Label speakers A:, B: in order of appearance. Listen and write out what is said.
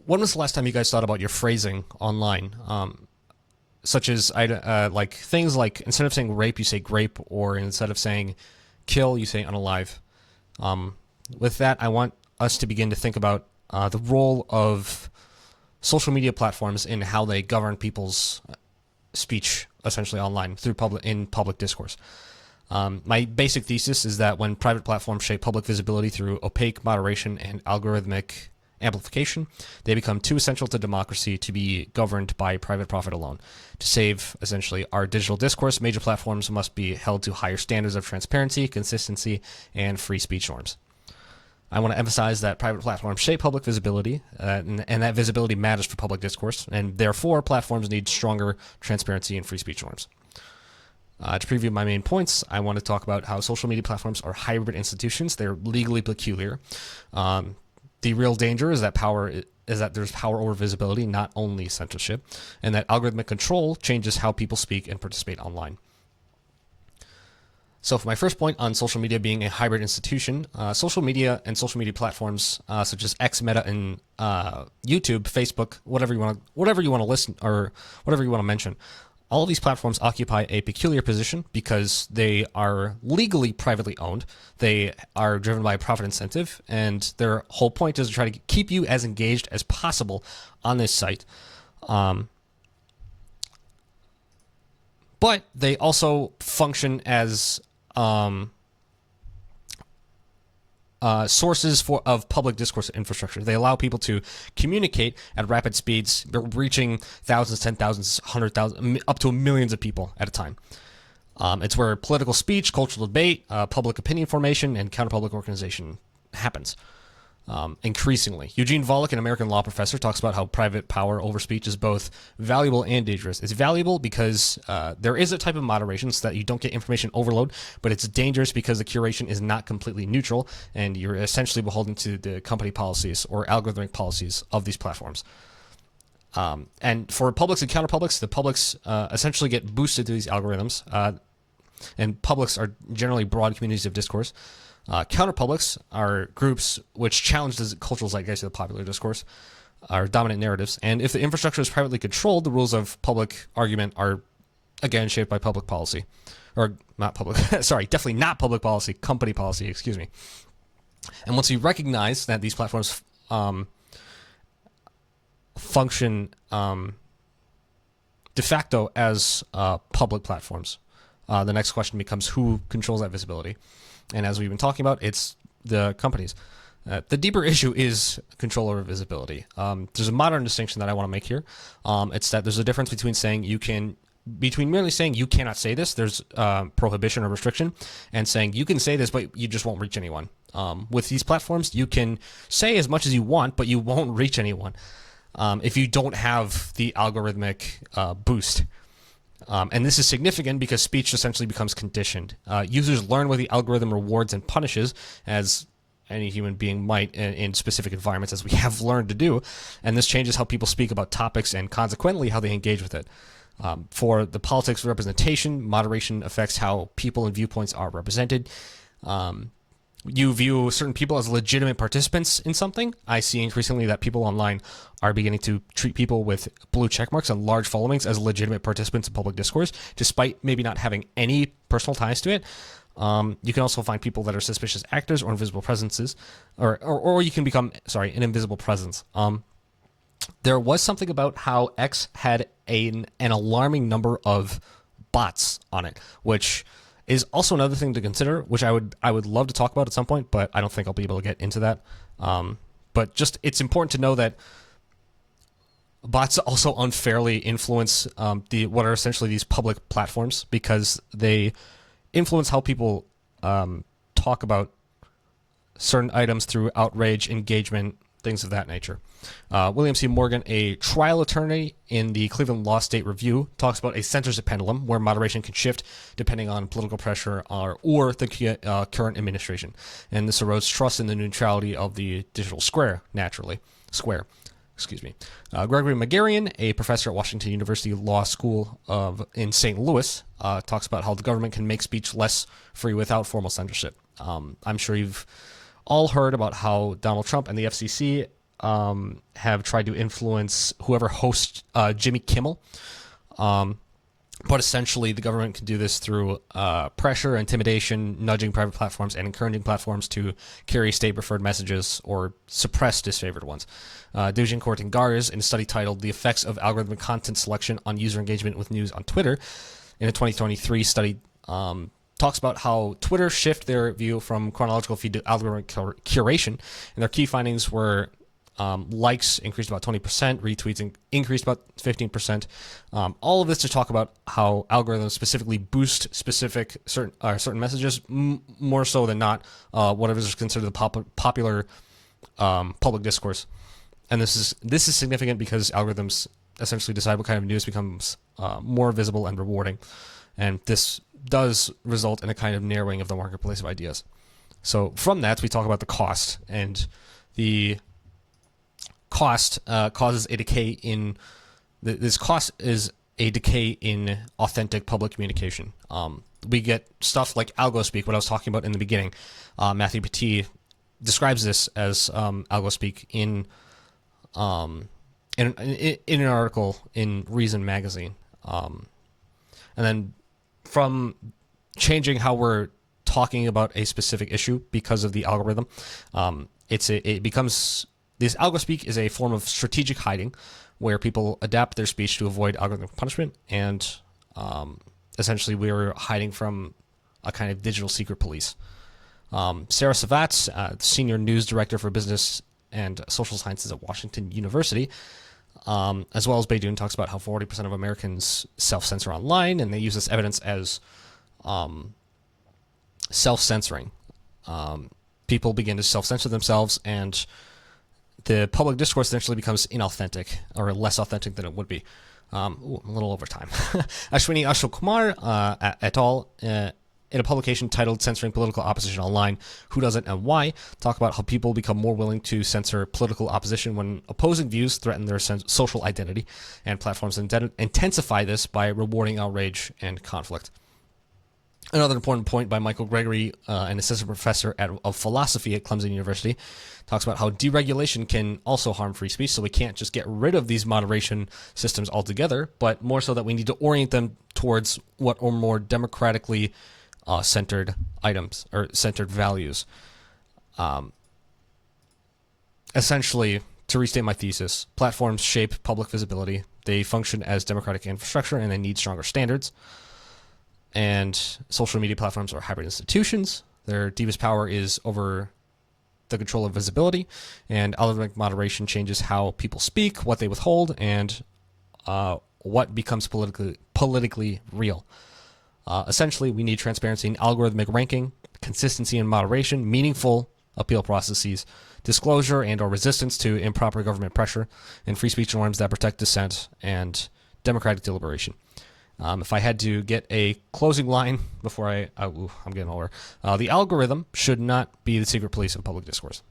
A: When was the last time you guys thought about your phrasing online? Such as like things like instead of saying rape, you say grape, or instead of saying kill, you say unalive. Um, with that, I want us to begin to think about the role of social media platforms in how they govern people's speech, essentially online through public discourse. My basic thesis is that when private platforms shape public visibility through opaque moderation and algorithmic amplification, they become too essential to democracy to be governed by private profit alone. To save, essentially, our digital discourse, major platforms must be held to higher standards of transparency, consistency, and free speech norms. I want to emphasize that private platforms shape public visibility, and that visibility matters for public discourse, and therefore platforms need stronger transparency and free speech norms. To preview my main points, I want to talk about how social media platforms are hybrid institutions. They're legally peculiar. The real danger is that there's power over visibility, not only censorship, and that algorithmic control changes how people speak and participate online. So for my first point on social media being a hybrid institution, social media and social media platforms such as X, Meta, and YouTube, Facebook, whatever you want to listen or whatever you want to mention, all of these platforms occupy a peculiar position because they are legally privately owned. They are driven by a profit incentive, and their whole point is to try to keep you as engaged as possible on this site. But they also function as sources of public discourse infrastructure. They allow people to communicate at rapid speeds, reaching thousands, 10,000s, 100,000, up to millions of people at a time. It's where political speech, cultural debate, public opinion formation, and counterpublic organization happens. Increasingly, Eugene Volokh, an American law professor, talks about how private power over speech is both valuable and dangerous. It's valuable because there is a type of moderation so that you don't get information overload, but it's dangerous because the curation is not completely neutral, and you're essentially beholden to the company policies or algorithmic policies of these platforms. And for publics and counterpublics, the publics essentially get boosted through these algorithms, and publics are generally broad communities of discourse. Counterpublics are groups which challenge the cultural zeitgeist of the popular discourse, are dominant narratives, and if the infrastructure is privately controlled, the rules of public argument are, again, shaped by public policy. Or not public, sorry, definitely not public policy, company policy, excuse me. And once you recognize that these platforms function de facto as public platforms, the next question becomes who controls that visibility? And as we've been talking about, it's the companies. The deeper issue is control over visibility. There's a modern distinction that I want to make here. It's that there's a difference between merely saying you cannot say this, there's prohibition or restriction, and saying you can say this, but you just won't reach anyone. With these platforms, you can say as much as you want, but you won't reach anyone if you don't have the algorithmic boost. And this is significant because speech essentially becomes conditioned. Users learn what the algorithm rewards and punishes, as any human being might in specific environments, as we have learned to do. And this changes how people speak about topics and consequently how they engage with it. For the politics of representation, moderation affects how people and viewpoints are represented. You view certain people as legitimate participants in something. I see increasingly that people online are beginning to treat people with blue checkmarks and large followings as legitimate participants in public discourse, despite maybe not having any personal ties to it. You can also find people that are suspicious actors or invisible presences, or you can become, an invisible presence. There was something about how X had an alarming number of bots on it, which is also another thing to consider, which I would love to talk about at some point, but I don't think I'll be able to get into that. But just it's important to know that bots also unfairly influence what are essentially these public platforms because they influence how people talk about certain items through outrage, engagement, things of that nature. William C. Morgan, a trial attorney in the Cleveland Law State Review, talks about a censorship pendulum where moderation can shift depending on political pressure or the current administration. And this erodes trust in the neutrality of the digital square, naturally. Gregory Magarian, a professor at Washington University Law School in St. Louis, talks about how the government can make speech less free without formal censorship. I'm sure you've all heard about how Donald Trump and the FCC have tried to influence whoever hosts Jimmy Kimmel. But essentially, the government can do this through pressure, intimidation, nudging private platforms, and encouraging platforms to carry state-preferred messages or suppress disfavored ones. Dugincourt and Gars, in a study titled "The Effects of Algorithmic Content Selection on User Engagement with News on Twitter," in a 2023 study, talks about how Twitter shift their view from chronological feed to algorithmic curation, and their key findings were likes increased about 20%, retweets increased about 15%. All of this to talk about how algorithms specifically boost certain messages more so than not whatever is considered the popular public discourse. And this is significant because algorithms essentially decide what kind of news becomes more visible and rewarding, and this does result in a kind of narrowing of the marketplace of ideas. So from that, we talk about the cost, and the cost causes a decay in this cost is a decay in authentic public communication. We get stuff like algospeak, what I was talking about in the beginning. Matthew Petit describes this as algospeak in an article in Reason magazine, and then from changing how we're talking about a specific issue because of the algorithm, it becomes. This algospeak is a form of strategic hiding where people adapt their speech to avoid algorithmic punishment, and essentially we're hiding from a kind of digital secret police. Sarah Savatz, Senior News Director for Business and Social Sciences at Washington University, as well as Beidoun, talks about how 40% of Americans self-censor online, and they use this evidence as self-censoring. People begin to self-censor themselves, and the public discourse eventually becomes inauthentic or less authentic than it would be. A little over time. Ashwini Ashok Kumar et al. In a publication titled "Censoring Political Opposition Online: Who Does It and Why," talk about how people become more willing to censor political opposition when opposing views threaten their social identity, and platforms intensify this by rewarding outrage and conflict. Another important point by Michael Gregory, an assistant professor of philosophy at Clemson University, talks about how deregulation can also harm free speech, so we can't just get rid of these moderation systems altogether, but more so that we need to orient them towards what are more democratically centered items or centered values. Essentially, to restate my thesis, platforms shape public visibility. They function as democratic infrastructure, and they need stronger standards. And social media platforms are hybrid institutions. Their deepest power is over the control of visibility, and algorithmic moderation changes how people speak, what they withhold, and what becomes politically real. Essentially, we need transparency in algorithmic ranking, consistency in moderation, meaningful appeal processes, disclosure and or resistance to improper government pressure, and free speech norms that protect dissent and democratic deliberation. If I had to get a closing line before I'm getting older, the algorithm should not be the secret police of public discourse.